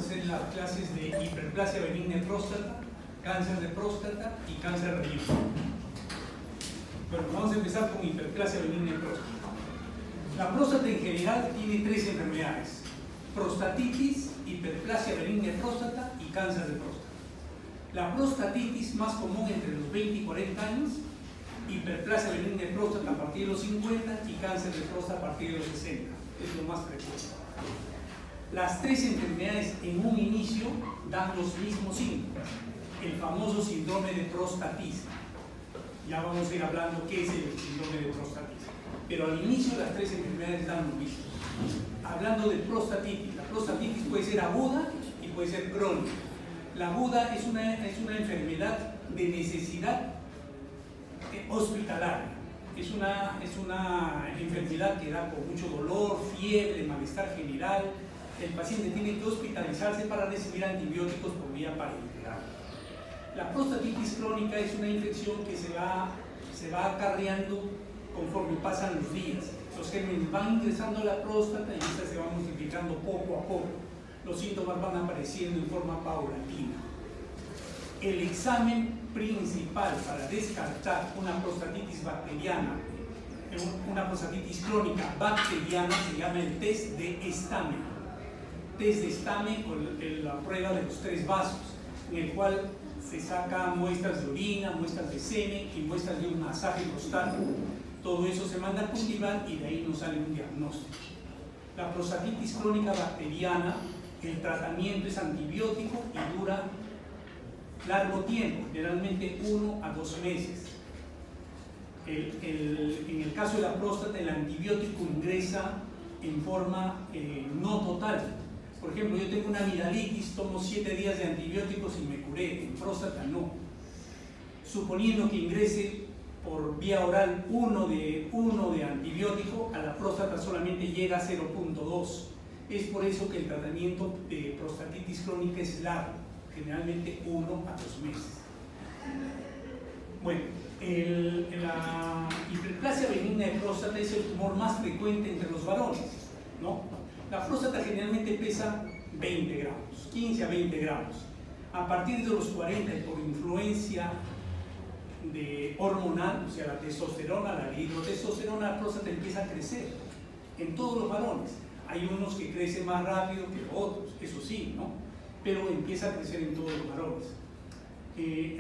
hacer las clases de hiperplasia benigna de próstata, cáncer de próstata y cáncer renal. Bueno, vamos a empezar con hiperplasia benigna de próstata. La próstata en general tiene tres enfermedades: prostatitis, hiperplasia benigna de próstata y cáncer de próstata. La prostatitis más común entre los 20 y 40 años, hiperplasia benigna de próstata a partir de los 50 y cáncer de próstata a partir de los 60. Es lo más frecuente. Las tres enfermedades en un inicio dan los mismos síntomas, el famoso síndrome de prostatitis. Ya vamos a ir hablando qué es el síndrome de prostatitis. Pero al inicio las tres enfermedades dan lo mismo. Hablando de prostatitis, la prostatitis puede ser aguda y puede ser crónica. La aguda es una enfermedad de necesidad hospitalaria. Es una enfermedad que da con mucho dolor, fiebre, malestar general. El paciente tiene que hospitalizarse para recibir antibióticos por vía parenteral. La prostatitis crónica es una infección que se va acarreando conforme pasan los días. Los gérmenes van ingresando a la próstata y esta se va multiplicando poco a poco. Los síntomas van apareciendo en forma paulatina. El examen principal para descartar una prostatitis bacteriana, una prostatitis crónica bacteriana, se llama el test de Stamen. Test de Stamen o la prueba de los tres vasos, en el cual se sacan muestras de orina, muestras de semen y muestras de un masaje prostático. Todo eso se manda a cultivar y de ahí nos sale un diagnóstico. La prostatitis crónica bacteriana, el tratamiento es antibiótico y dura largo tiempo, generalmente 1 a 2 meses. En el caso de la próstata, el antibiótico ingresa en forma no total. Por ejemplo, yo tengo una amigdalitis, tomo 7 días de antibióticos y me curé. En próstata no. Suponiendo que ingrese por vía oral uno de antibiótico, a la próstata solamente llega a 0.2. Es por eso que el tratamiento de prostatitis crónica es largo, generalmente 1 a 2 meses. Bueno, la hiperplasia benigna de próstata es el tumor más frecuente entre los varones, ¿no? La próstata generalmente pesa 20 gramos, 15 a 20 gramos. A partir de los 40 y por influencia hormonal, o sea, la testosterona, la hidrotestosterona, la próstata empieza a crecer en todos los varones. Hay unos que crecen más rápido que otros, eso sí, ¿no? Pero empieza a crecer en todos los varones.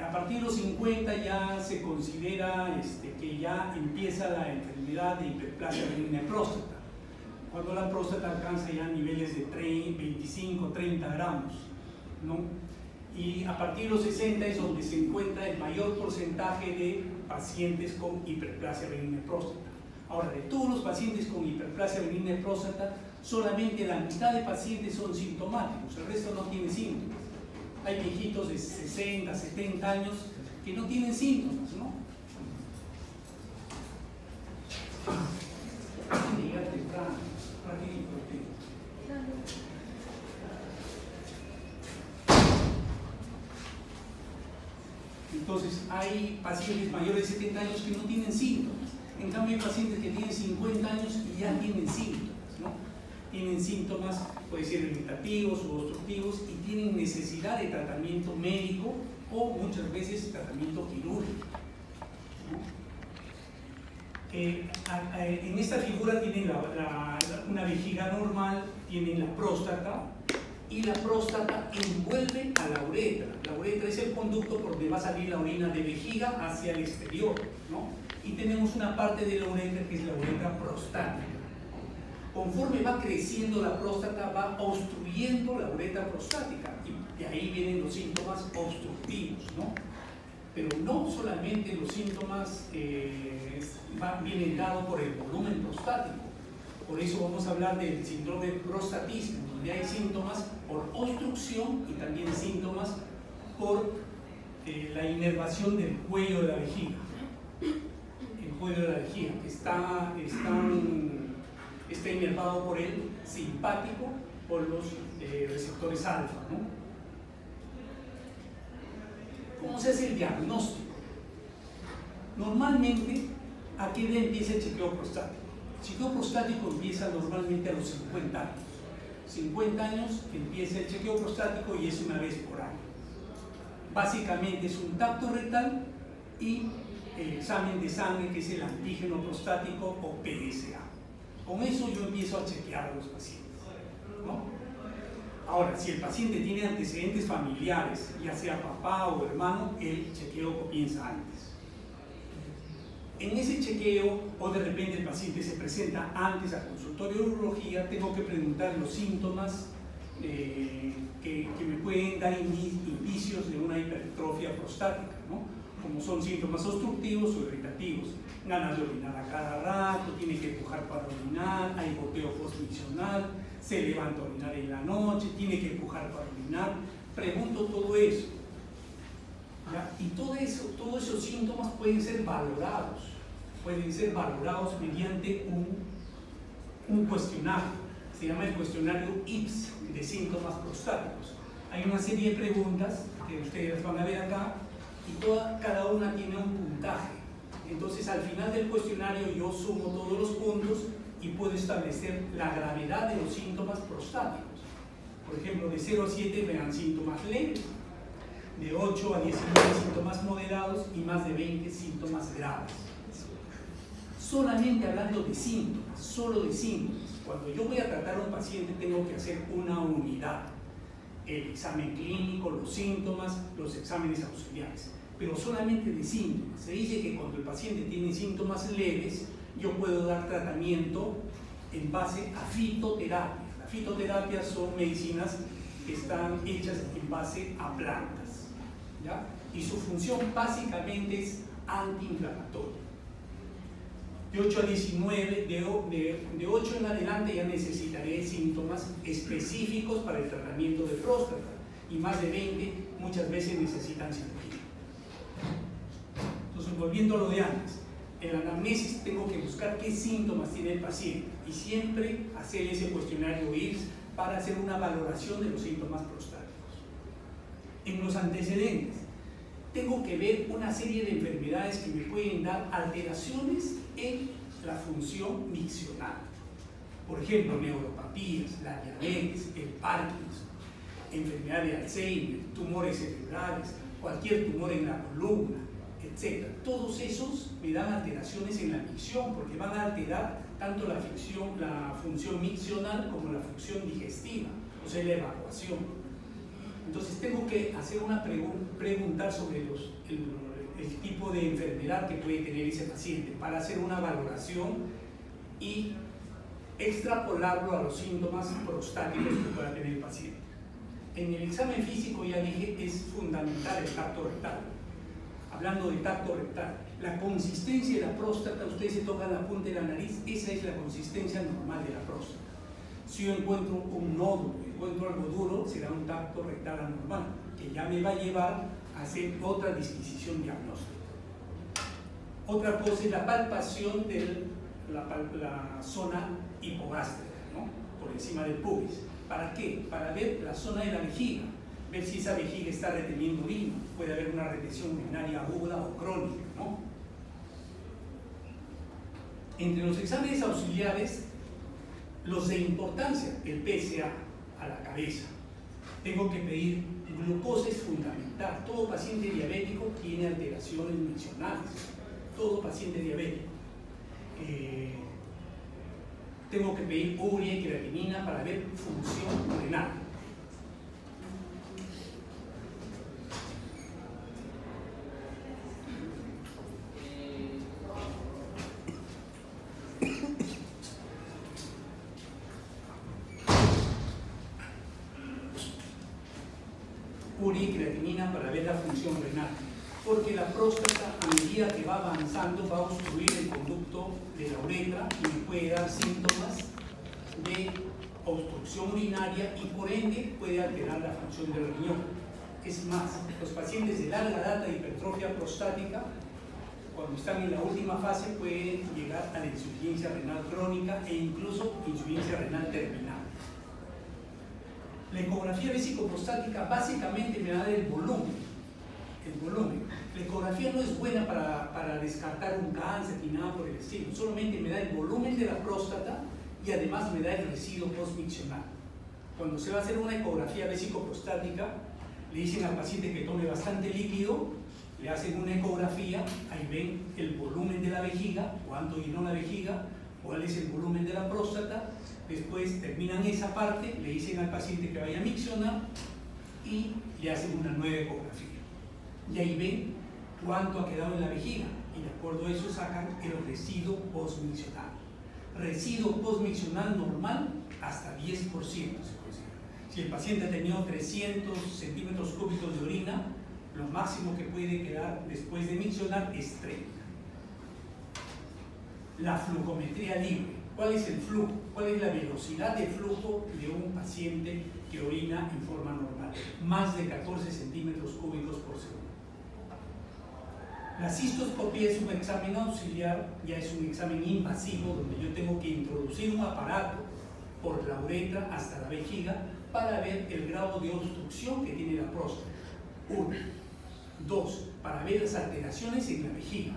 A partir de los 50 ya se considera que ya empieza la enfermedad de hiperplasia benigna de próstata, cuando la próstata alcanza ya niveles de 25, 30 gramos, ¿no? Y a partir de los 60 es donde se encuentra el mayor porcentaje de pacientes con hiperplasia benigna de próstata. Ahora, de todos los pacientes con hiperplasia benigna de próstata, solamente la mitad de pacientes son sintomáticos, el resto no tiene síntomas. Hay viejitos de 60, 70 años que no tienen síntomas, ¿no? Llegar temprano, rapidito. Entonces, hay pacientes mayores de 70 años que no tienen síntomas. En cambio, hay pacientes que tienen 50 años y ya tienen síntomas, ¿no? Tienen síntomas, puede ser irritativos o obstructivos, y tienen necesidad de tratamiento médico o muchas veces tratamiento quirúrgico, ¿no? En esta figura tienen una vejiga normal, tienen la próstata, y la próstata envuelve a la uretra. La uretra es el conducto por donde va a salir la orina de vejiga hacia el exterior, ¿no? Y tenemos una parte de la uretra que es la uretra prostática. Conforme va creciendo la próstata, va obstruyendo la uretra prostática, y de ahí vienen los síntomas obstructivos, ¿no? Pero no solamente los síntomas vienen dados por el volumen prostático. Por eso vamos a hablar del síndrome de prostatismo, donde hay síntomas por obstrucción y también síntomas por la inervación del cuello de la vejiga. El cuello de la vejiga, que está inervado por el simpático, por los receptores alfa, ¿no? ¿Cómo se hace el diagnóstico? Normalmente, ¿a qué edad empieza el chequeo prostático? El chequeo prostático empieza normalmente a los 50 años. 50 años empieza el chequeo prostático y es una vez por año. Básicamente es un tacto rectal y el examen de sangre, que es el antígeno prostático o PSA. Con eso yo empiezo a chequear a los pacientes, ¿no? Ahora, si el paciente tiene antecedentes familiares, ya sea papá o hermano, el chequeo comienza antes. En ese chequeo, o de repente el paciente se presenta antes al consultorio de urología, tengo que preguntar los síntomas que me pueden dar indicios de una hipertrofia prostática, ¿no? Como son síntomas obstructivos o irritativos, ganas de orinar a cada rato, tiene que empujar para orinar, hay goteo postmiccional, se levanta a orinar en la noche, tiene que empujar para orinar. Pregunto todo eso, ¿ya? Y todos esos síntomas pueden ser valorados mediante un cuestionario. Se llama el cuestionario IPS de síntomas prostáticos. Hay una serie de preguntas que ustedes van a ver acá y cada una tiene un puntaje. Entonces al final del cuestionario yo sumo todos los puntos y puedo establecer la gravedad de los síntomas prostáticos. Por ejemplo, de 0 a 7 me dan síntomas leves, de 8 a 19 síntomas moderados y más de 20 síntomas graves. Solamente hablando de síntomas, solo de síntomas. Cuando yo voy a tratar a un paciente tengo que hacer una unidad. El examen clínico, los síntomas, los exámenes auxiliares. Pero solamente de síntomas. Se dice que cuando el paciente tiene síntomas leves, yo puedo dar tratamiento en base a fitoterapia. Las fitoterapias son medicinas que están hechas en base a plantas, ¿ya? Y su función básicamente es antiinflamatoria. De 8 a 19, de 8 en adelante ya necesitaré síntomas específicos para el tratamiento de próstata y más de 20 muchas veces necesitan cirugía. Entonces, volviendo a lo de antes, en la anamnesis tengo que buscar qué síntomas tiene el paciente y siempre hacer ese cuestionario IPS para hacer una valoración de los síntomas prostáticos. En los antecedentes, tengo que ver una serie de enfermedades que me pueden dar alteraciones en la función miccional. Por ejemplo, neuropatías, la diabetes, el Parkinson, enfermedad de Alzheimer, tumores cerebrales, cualquier tumor en la columna, etc. Todos esos me dan alteraciones en la micción porque van a alterar tanto la función miccional como la función digestiva, o sea, la evacuación. Entonces tengo que hacer una preguntar sobre el tipo de enfermedad que puede tener ese paciente para hacer una valoración y extrapolarlo a los síntomas prostáticos que pueda tener el paciente. En el examen físico, ya dije, es fundamental el tacto rectal. Hablando de tacto rectal, la consistencia de la próstata, ustedes se tocan la punta de la nariz, esa es la consistencia normal de la próstata. Si yo encuentro un nódulo, encuentro algo duro, será un tacto rectal anormal, que ya me va a llevar a hacer otra disquisición diagnóstica. Otra cosa es la palpación de la zona hipogástrica, ¿no? Por encima del pubis. ¿Para qué? Para ver la zona de la vejiga, ver si esa vejiga está reteniendo orina. Puede haber una retención urinaria aguda o crónica, ¿no? Entre los exámenes auxiliares, los de importancia, el PSA a la cabeza. Tengo que pedir glucosa, es fundamental. Todo paciente diabético tiene alteraciones miccionales. Todo paciente diabético. Tengo que pedir urea y creatinina para ver función renal. Urea y creatinina para ver la función renal, porque la próstata, a medida que va avanzando, va a obstruir el conducto de la uretra y me puede dar síntomas de obstrucción urinaria y por ende puede alterar la función del riñón. Es más, los pacientes de larga data de hipertrofia prostática, cuando están en la última fase, pueden llegar a la insuficiencia renal crónica e incluso insuficiencia renal terminal. La ecografía vesicoprostática básicamente me da el volumen. La ecografía no es buena para descartar un cáncer ni nada por el estilo, solamente me da el volumen de la próstata y además me da el residuo postmiccional. Cuando se va a hacer una ecografía vesicoprostática, le dicen al paciente que tome bastante líquido, le hacen una ecografía, ahí ven el volumen de la vejiga, cuánto llenó la vejiga, cuál es el volumen de la próstata. Después terminan esa parte, le dicen al paciente que vaya a miccionar y le hacen una nueva ecografía. Y ahí ven cuánto ha quedado en la vejiga y de acuerdo a eso sacan el residuo postmiccional. Residuo postmiccional normal hasta 10% se considera. Si el paciente ha tenido 300 centímetros cúbicos de orina, lo máximo que puede quedar después de miccionar es 30. La flujometría libre. ¿Cuál es el flujo? ¿Cuál es la velocidad de flujo de un paciente que orina en forma normal? Más de 14 centímetros cúbicos por segundo. La cistoscopía es un examen auxiliar, ya es un examen invasivo donde yo tengo que introducir un aparato por la uretra hasta la vejiga para ver el grado de obstrucción que tiene la próstata. 1. 2. Para ver las alteraciones en la vejiga.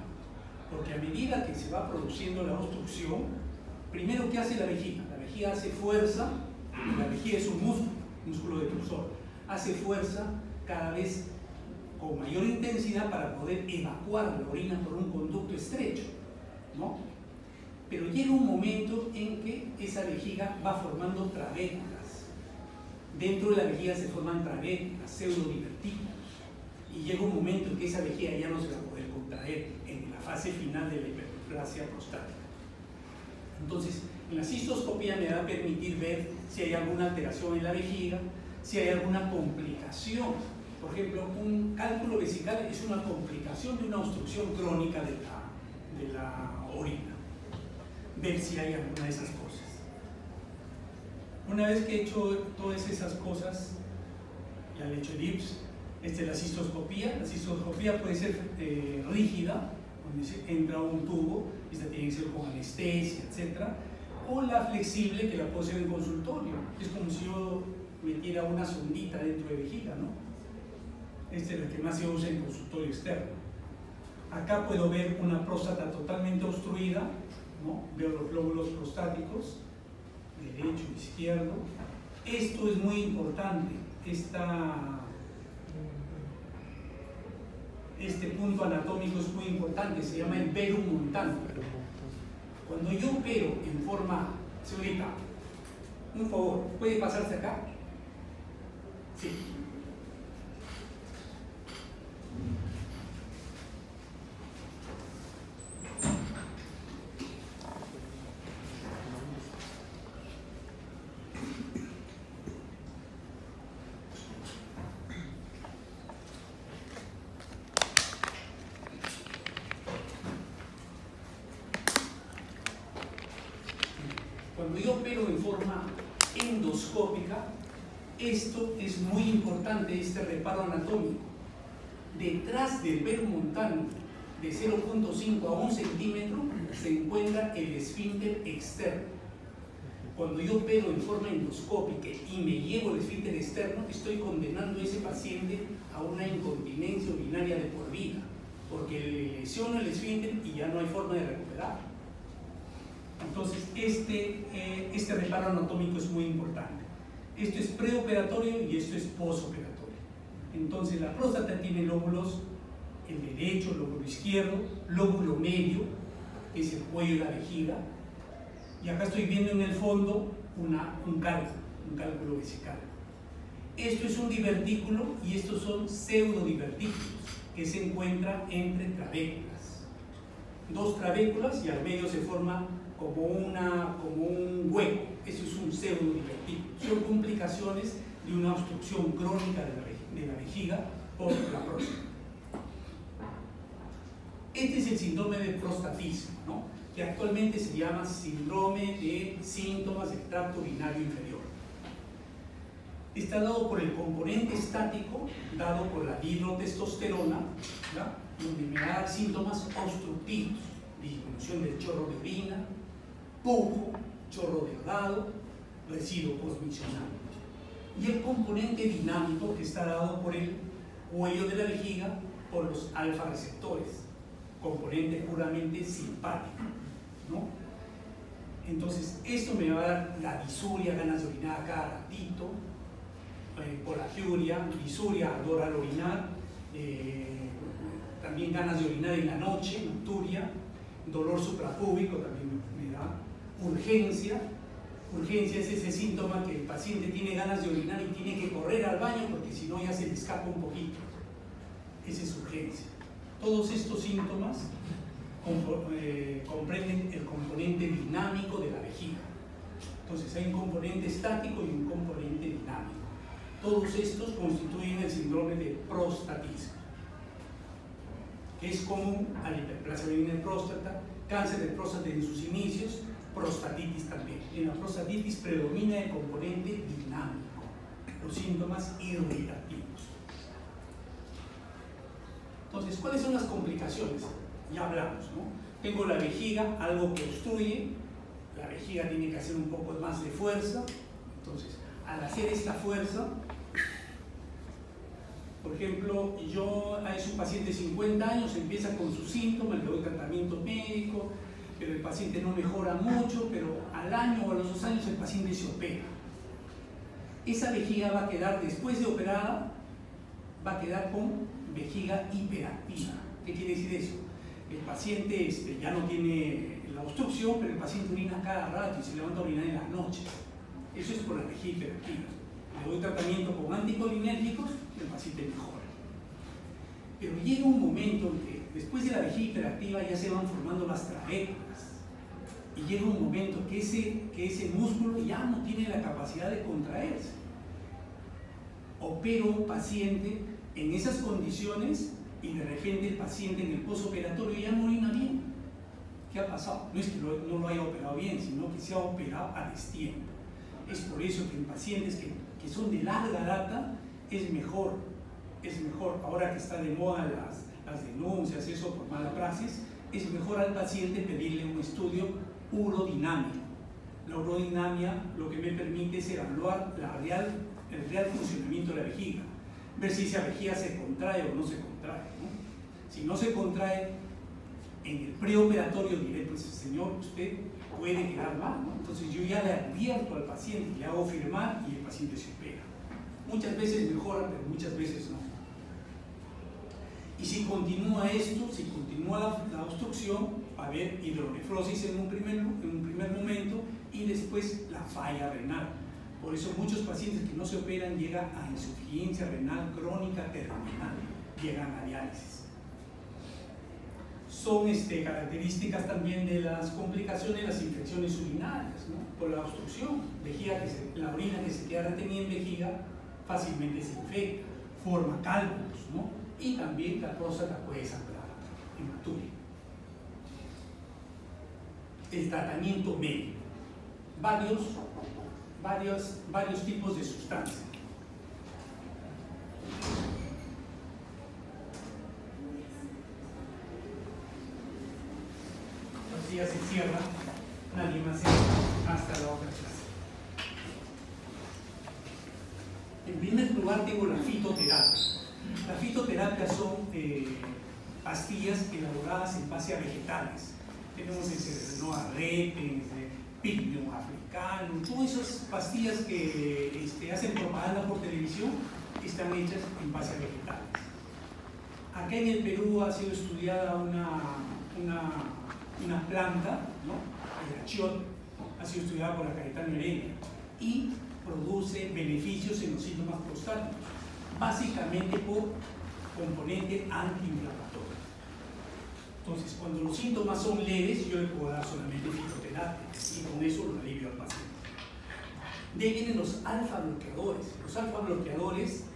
Porque a medida que se va produciendo la obstrucción, primero, ¿qué hace la vejiga? La vejiga hace fuerza, la vejiga es un músculo detrusor, hace fuerza cada vez con mayor intensidad para poder evacuar la orina por un conducto estrecho, ¿no? Pero llega un momento en que esa vejiga va formando trabéculas. Dentro de la vejiga se forman trabéculas, pseudodivertículos, y llega un momento en que esa vejiga ya no se va a poder contraer en la fase final de la hiperplasia prostática. Entonces, en la cistoscopía me va a permitir ver si hay alguna alteración en la vejiga, si hay alguna complicación. Por ejemplo, un cálculo vesical es una complicación de una obstrucción crónica de la orina. Ver si hay alguna de esas cosas. Una vez que he hecho todas esas cosas, ya le he hecho el IPS, esta es la cistoscopía. La cistoscopía puede ser rígida, donde entra un tubo, esta tiene que ser con anestesia, etc. O la flexible, que la puedo hacer en consultorio. Es como si yo metiera una sondita dentro de vejiga, ¿no? Esta es la que más se usa en consultorio externo. Acá puedo ver una próstata totalmente obstruida, ¿no? Veo los glóbulos prostáticos, derecho, izquierdo. Esto es muy importante. Este punto anatómico es muy importante, se llama el verum montano. Cuando yo opero en forma, señorita, un favor, ¿puede pasarse acá? Sí. Cuando yo opero en forma endoscópica, esto es muy importante, este reparo anatómico. Detrás del verum montano, de 0.5 a 1 centímetro, se encuentra el esfínter externo. Cuando yo opero en forma endoscópica y me llevo el esfínter externo, estoy condenando a ese paciente a una incontinencia urinaria de por vida, porque le lesiono el esfínter y ya no hay forma de recuperar. Entonces, este reparo anatómico es muy importante. Esto es preoperatorio y esto es posoperatorio. Entonces, la próstata tiene lóbulos, el derecho, el lóbulo izquierdo, lóbulo medio, que es el cuello de la vejiga, y acá estoy viendo en el fondo un cálculo vesical. Esto es un divertículo y estos son pseudodivertículos que se encuentran entre trabéculas. Dos trabéculas y al medio se forma como un hueco. Eso es un pseudodivertículo. Son complicaciones de una obstrucción crónica de la vejiga por la próstata. Este es el síndrome de prostatismo, ¿no? Que actualmente se llama síndrome de síntomas del tracto urinario inferior. Está dado por el componente estático, dado por la dihidrotestosterona, ¿ya? Donde me da síntomas obstructivos, disminución del chorro de orina, pujo, chorro delgado, residuo postmiccional. Y el componente dinámico, que está dado por el cuello de la vejiga, por los alfa receptores, componente puramente simpático, ¿no? Entonces, esto me va a dar la disuria, ganas de orinar a cada ratito, poliaguria, disuria, dolor al orinar, también ganas de orinar en la noche, nocturia, dolor suprapúbico también me da, urgencia. Urgencia es ese síntoma que el paciente tiene ganas de orinar y tiene que correr al baño porque si no ya se le escapa un poquito. Esa es urgencia. Todos estos síntomas comprenden el componente dinámico de la vejiga. Entonces hay un componente estático y un componente dinámico. Todos estos constituyen el síndrome de prostatismo, que es común a la hiperplasia benigna de próstata, cáncer de próstata en sus inicios, prostatitis también. En la prostatitis predomina el componente dinámico, los síntomas irritativos. Entonces, ¿cuáles son las complicaciones? Ya hablamos, ¿no? Tengo la vejiga, algo que obstruye, la vejiga tiene que hacer un poco más de fuerza. Entonces, al hacer esta fuerza, por ejemplo, es un paciente de 50 años, empieza con sus síntomas, le doy tratamiento médico, pero el paciente no mejora mucho, pero al año o a los 2 años el paciente se opera. Esa vejiga va a quedar, después de operada, va a quedar con vejiga hiperactiva. ¿Qué quiere decir eso? El paciente ya no tiene la obstrucción, pero el paciente orina cada rato y se levanta a orinar en las noches. Eso es por la vejiga hiperactiva. Le doy tratamiento con anticolinérgicos y el paciente mejora. Pero llega un momento en que después de la vejiga hiperactiva ya se van formando las trabéculas. Y llega un momento que ese músculo ya no tiene la capacidad de contraerse. Opero un paciente en esas condiciones y de repente el paciente en el postoperatorio ya no orina bien. ¿Qué ha pasado? No es que no lo haya operado bien, sino que se ha operado a destiempo. Es por eso que en pacientes que son de larga data es mejor, ahora que está de moda las denuncias, eso por mala praxis, es mejor al paciente pedirle un estudio urodinámico. La urodinamia lo que me permite es evaluar el real funcionamiento de la vejiga, ver si esa vejiga se contrae o no se contrae, ¿no? Si no se contrae, en el preoperatorio diré, pues señor, usted puede quedar mal, ¿no? Entonces yo ya le advierto al paciente, le hago firmar y el paciente se opera. Muchas veces mejora, pero muchas veces no. Y si continúa esto, si continúa la obstrucción, va a haber hidronefrosis en un primer momento y después la falla renal. Por eso muchos pacientes que no se operan llegan a insuficiencia renal crónica terminal, llegan a diálisis. Son características también de las complicaciones de las infecciones urinarias, ¿no? Por la obstrucción, la orina que se queda retenida en vejiga fácilmente se infecta, forma cálculos, ¿no? Y también la próstata puede sangrar, hematuria. El tratamiento médico, varios tipos de sustancias. Así ya se cierra, nadie más entra hasta la otra clase. En primer lugar tengo la fitoterapia. La fitoterapia son pastillas elaboradas en base a vegetales. Tenemos el Cerenoa repens, Picnium africano, todas esas pastillas que hacen propaganda por televisión están hechas en base a vegetales. Acá en el Perú ha sido estudiada una planta, ¿no? El achiot, ha sido estudiada por la Cayetano Heredia y produce beneficios en los síntomas prostáticos, básicamente por componente antiinflamatorio. Entonces, cuando los síntomas son leves, yo le puedo dar solamente fitoterapia y con eso lo alivio al paciente. De ahí vienen los alfa-bloqueadores. Los alfa-bloqueadores,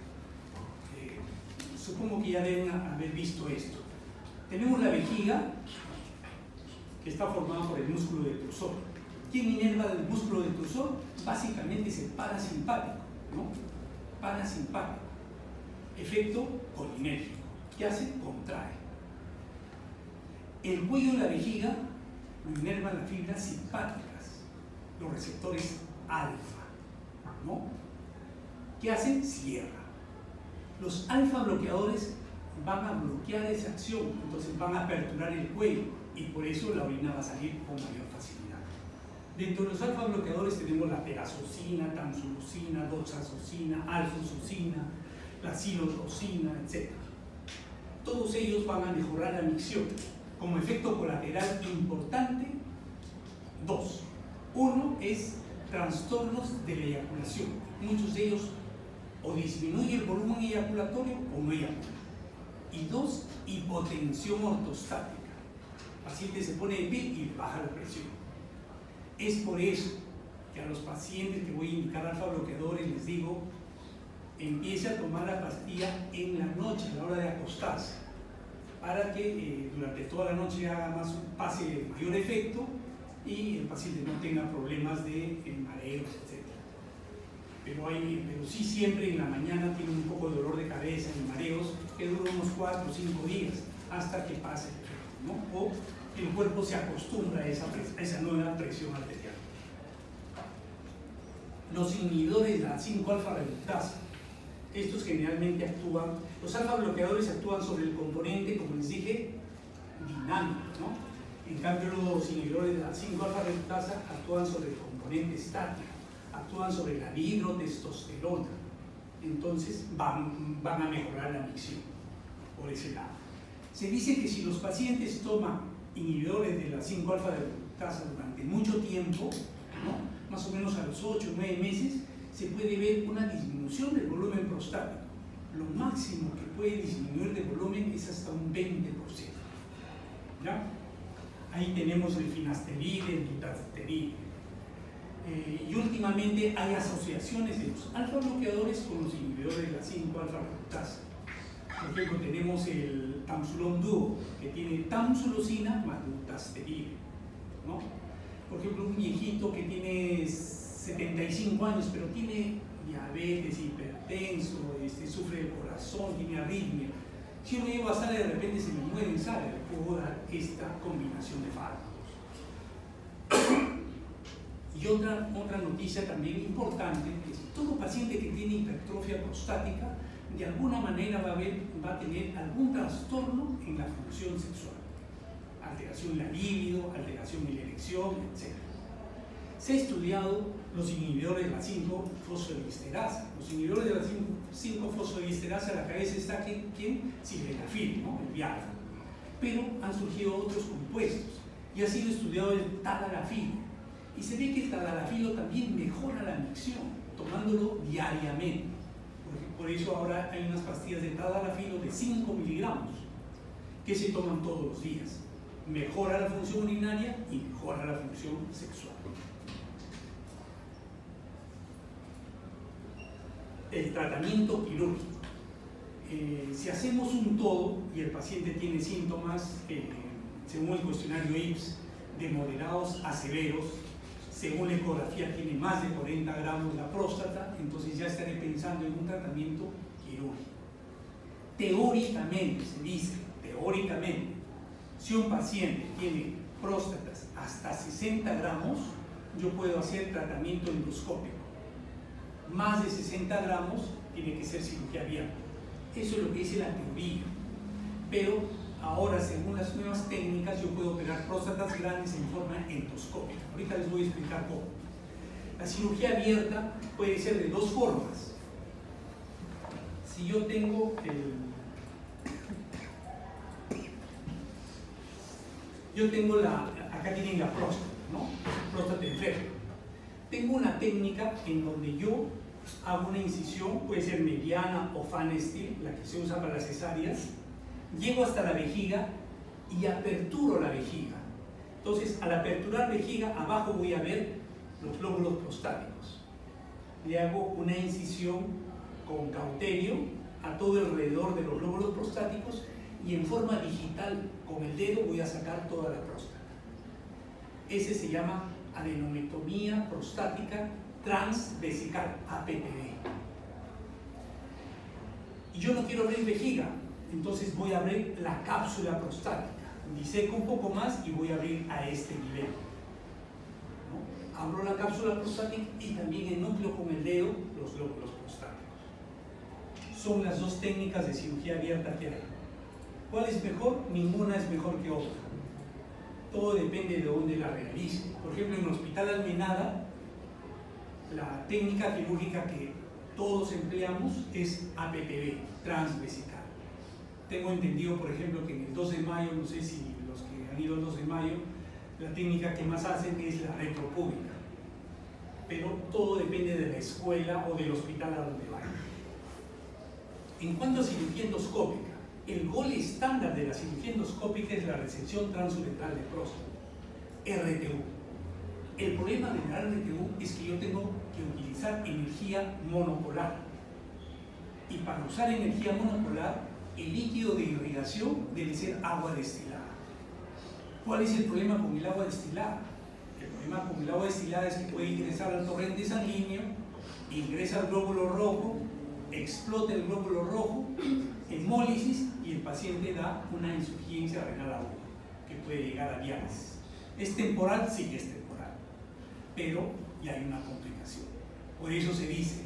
supongo que ya deben haber visto esto. Tenemos la vejiga, que está formada por el músculo detrusor. ¿Quién inerva el músculo detrusor? Básicamente es el parasimpático, ¿no? Parasimpático. Efecto colinérgico. ¿Qué hace? Contrae. El cuello de la vejiga lo inervan las fibras simpáticas, los receptores alfa, ¿no? ¿Qué hacen? Cierra. Los alfa bloqueadores van a bloquear esa acción, entonces van a aperturar el cuello y por eso la orina va a salir con mayor facilidad. Dentro de los alfa bloqueadores tenemos la perazocina, tamsulosina, doxazocina, alfosocina, la silotocina, etc. Todos ellos van a mejorar la micción. Como efecto colateral importante, dos. Uno es trastornos de la eyaculación. Muchos de ellos o disminuye el volumen eyaculatorio o no eyacula. Y dos, hipotensión ortostática. El paciente se pone de pie y baja la presión. Es por eso que a los pacientes que voy a indicar alfa bloqueadores les digo, empiece a tomar la pastilla en la noche, a la hora de acostarse, para que durante toda la noche pase mayor efecto y el paciente no tenga problemas de mareos, etc. Pero sí siempre en la mañana tiene un poco de dolor de cabeza y mareos que duran unos 4 o 5 días hasta que pase el efecto, ¿no? O el cuerpo se acostumbra a esa nueva presión arterial. Los inhibidores de la 5-alfa reductasa, estos generalmente actúan, los alfa bloqueadores actúan sobre el componente, como les dije, dinámico, ¿no? En cambio los inhibidores de la 5-alfa reductasa actúan sobre el componente estático, actúan sobre la dihidrotestosterona, entonces van a mejorar la micción por ese lado. Se dice que si los pacientes toman inhibidores de la 5-alfa reductasa durante mucho tiempo, ¿no? Más o menos a los 8 o 9 meses, se puede ver una disminución del volumen prostático. Lo máximo que puede disminuir de volumen es hasta un 20%. ¿Ya? Ahí tenemos el finasteride, el dutasteride. Y últimamente hay asociaciones de los alfa bloqueadores con los inhibidores de la 5-alfa reductasa. Por ejemplo, tenemos el Tamsulón Duo, que tiene tamsulosina más dutasteride, ¿no? Por ejemplo, un viejito que tiene 75 años, pero tiene diabetes, hipertenso, sufre del corazón, tiene arritmia. Si uno lleva a sala de repente se me muere en sala, le puedo dar esta combinación de fármacos. Y otra noticia también importante es que todo paciente que tiene hipertrofia prostática de alguna manera va a tener algún trastorno en la función sexual. Alteración en la libido, alteración en la erección, etc. Se ha estudiado los inhibidores de la 5-fosfodiesterasa. Los inhibidores de la 5-fosfodiesterasa, la cabeza está ¿quién? Sildenafil, ¿no? El Viagra. Pero han surgido otros compuestos y ha sido estudiado el tadalafilo. Y se ve que el tadalafilo también mejora la micción, tomándolo diariamente. Por eso ahora hay unas pastillas de tadalafilo de 5 miligramos que se toman todos los días. Mejora la función urinaria y mejora la función sexual. El tratamiento quirúrgico. Si hacemos un todo y el paciente tiene síntomas, según el cuestionario IPS, de moderados a severos, según la ecografía tiene más de 40 gramos la próstata, entonces ya estaré pensando en un tratamiento quirúrgico. Teóricamente, se dice, teóricamente, si un paciente tiene próstatas hasta 60 gramos, yo puedo hacer tratamiento endoscópico. Más de 60 gramos tiene que ser cirugía abierta. Eso es lo que dice la teoría. Pero ahora, según las nuevas técnicas, yo puedo operar próstatas grandes en forma endoscópica. Ahorita les voy a explicar cómo. La cirugía abierta puede ser de dos formas. Si yo tengo acá tienen la próstata, ¿no? Próstata enferma. Tengo una técnica en donde yo hago una incisión, puede ser mediana o Pfannenstiel, la que se usa para las cesáreas, llego hasta la vejiga y aperturo la vejiga. Entonces, al aperturar vejiga, abajo voy a ver los lóbulos prostáticos. Le hago una incisión con cauterio a todo alrededor de los lóbulos prostáticos y en forma digital, con el dedo, voy a sacar toda la próstata. Ese se llama adenotomía prostática transvesical, APTV. Y yo no quiero abrir vejiga, entonces voy a abrir la cápsula prostática. Diseco un poco más y voy a abrir a este nivel, ¿no? Abro la cápsula prostática y también el núcleo con el dedo, los lóbulos prostáticos. Son las dos técnicas de cirugía abierta que hay. ¿Cuál es mejor? Ninguna es mejor que otra. todo depende de dónde la realice. Por ejemplo, en el Hospital Almenara, la técnica quirúrgica que todos empleamos es APPB, transvesical. Tengo entendido, por ejemplo, que en el 2 de mayo, no sé si los que han ido al 2 de mayo, la técnica que más hacen es la retropúbica. Pero todo depende de la escuela o del hospital a donde vayan. En cuanto a cirugía endoscópica, el gol estándar de la cirugía endoscópica es la resección transuretral de próstata, RTU. El problema de la RTU es que yo tengo que utilizar energía monopolar. Y para usar energía monopolar, el líquido de irrigación debe ser agua destilada. ¿Cuál es el problema con el agua destilada? El problema con el agua destilada es que puede ingresar al torrente sanguíneo, ingresa al glóbulo rojo, explota el glóbulo rojo, hemólisis, y el paciente da una insuficiencia renal aguda que puede llegar a diálisis. ¿Es temporal? Sí que es temporal, pero ya hay una complicación. Por eso se dice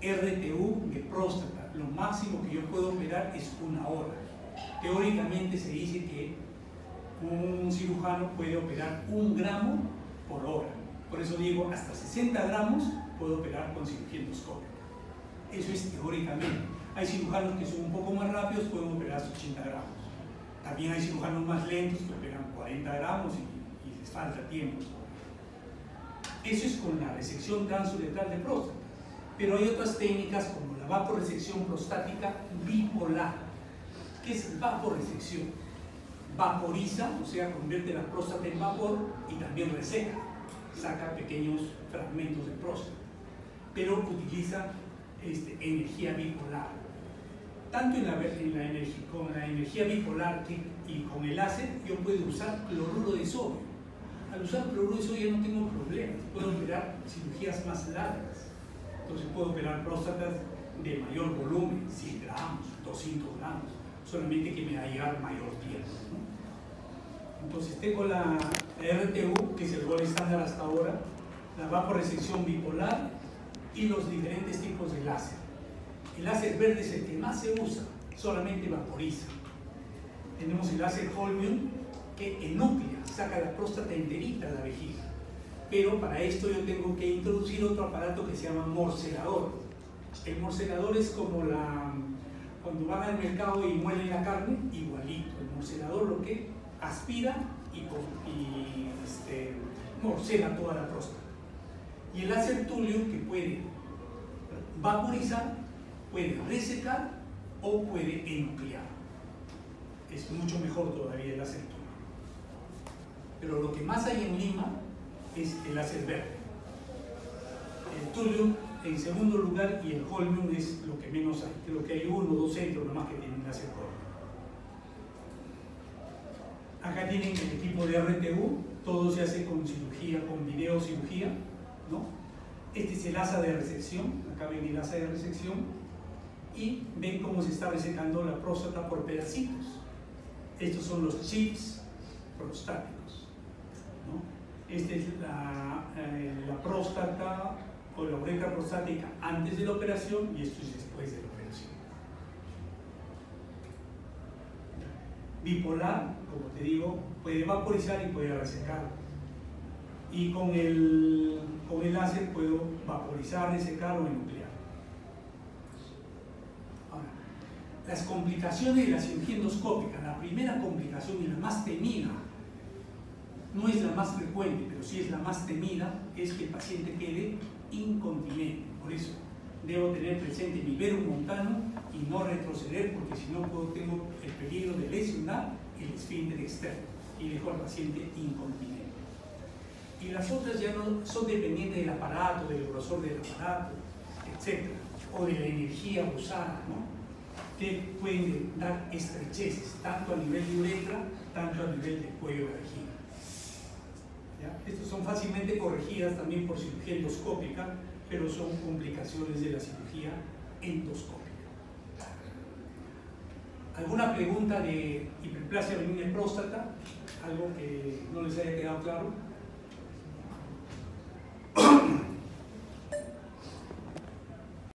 RTU de próstata, lo máximo que yo puedo operar es 1 hora. Teóricamente se dice que un cirujano puede operar 1 gramo por hora. Por eso digo, hasta 60 gramos puedo operar con cirugía endoscópica. Eso es teóricamente. Hay cirujanos que son un poco más rápidos, pueden operar hasta 80 gramos. También hay cirujanos más lentos que operan 40 gramos y les falta tiempo. Eso es con la resección transuretral de próstata. Pero hay otras técnicas como la vaporresección prostática bipolar. ¿Qué es vaporresección? Vaporiza, o sea, convierte la próstata en vapor y también reseca, saca pequeños fragmentos de próstata, pero utiliza energía bipolar. Tanto con la energía bipolar y con el láser, yo puedo usar cloruro de sodio. Al usar cloruro de sodio ya no tengo problemas, puedo operar cirugías más largas. Entonces puedo operar próstatas de mayor volumen, 100 gramos, 200 gramos, solamente que me va a llevar mayor tiempo, ¿no? Entonces tengo la RTU, que es el gol estándar hasta ahora, la vaporresección bipolar y los diferentes tipos de láser. El láser verde es el que más se usa, solamente vaporiza. Tenemos el láser Holmium, que enúclea, saca la próstata enterita de la vejiga. Pero para esto yo tengo que introducir otro aparato que se llama morcelador. El morcelador es como cuando van al mercado y muelen la carne, igualito. El morcelador lo que aspira y morcela toda la próstata. Y el láser Thulium, que puede vaporizar, puede resecar o puede enuclear. Es mucho mejor todavía el láser Thulium. Pero lo que más hay en Lima es el láser verde. El Thulium en segundo lugar y el Holmium es lo que menos hay. Creo que hay 1 o 2 centros nomás que tienen láser Holmium. Acá tienen el equipo de RTU, todo se hace con cirugía, con videocirugía, ¿no? Este es el asa de resección, acá ven el asa de resección y ven cómo se está resecando la próstata por pedacitos. Estos son los chips prostáticos, ¿no? Esta es la próstata o la uretra prostática antes de la operación y esto es después de la operación. Bipolar, como te digo, puede vaporizar y puede resecar. Y con el láser puedo vaporizar, resecar o enuclear. Ahora, las complicaciones de la cirugía endoscópica, la primera complicación y la más temida, no es la más frecuente, pero sí es la más temida, es que el paciente quede incontinente. Por eso debo tener presente mi verum montano y no retroceder, porque si no tengo el peligro de lesionar el esfínter externo y dejo al paciente incontinente. Y las otras ya no son dependientes del aparato, del grosor del aparato, etc. O de la energía usada, ¿no? Que pueden dar estrecheces, tanto a nivel de uretra, tanto a nivel del cuello de la vejiga. ¿Ya? Estas son fácilmente corregidas también por cirugía endoscópica, pero son complicaciones de la cirugía endoscópica. ¿Alguna pregunta de hiperplasia benigna de próstata? ¿Algo que no les haya quedado claro?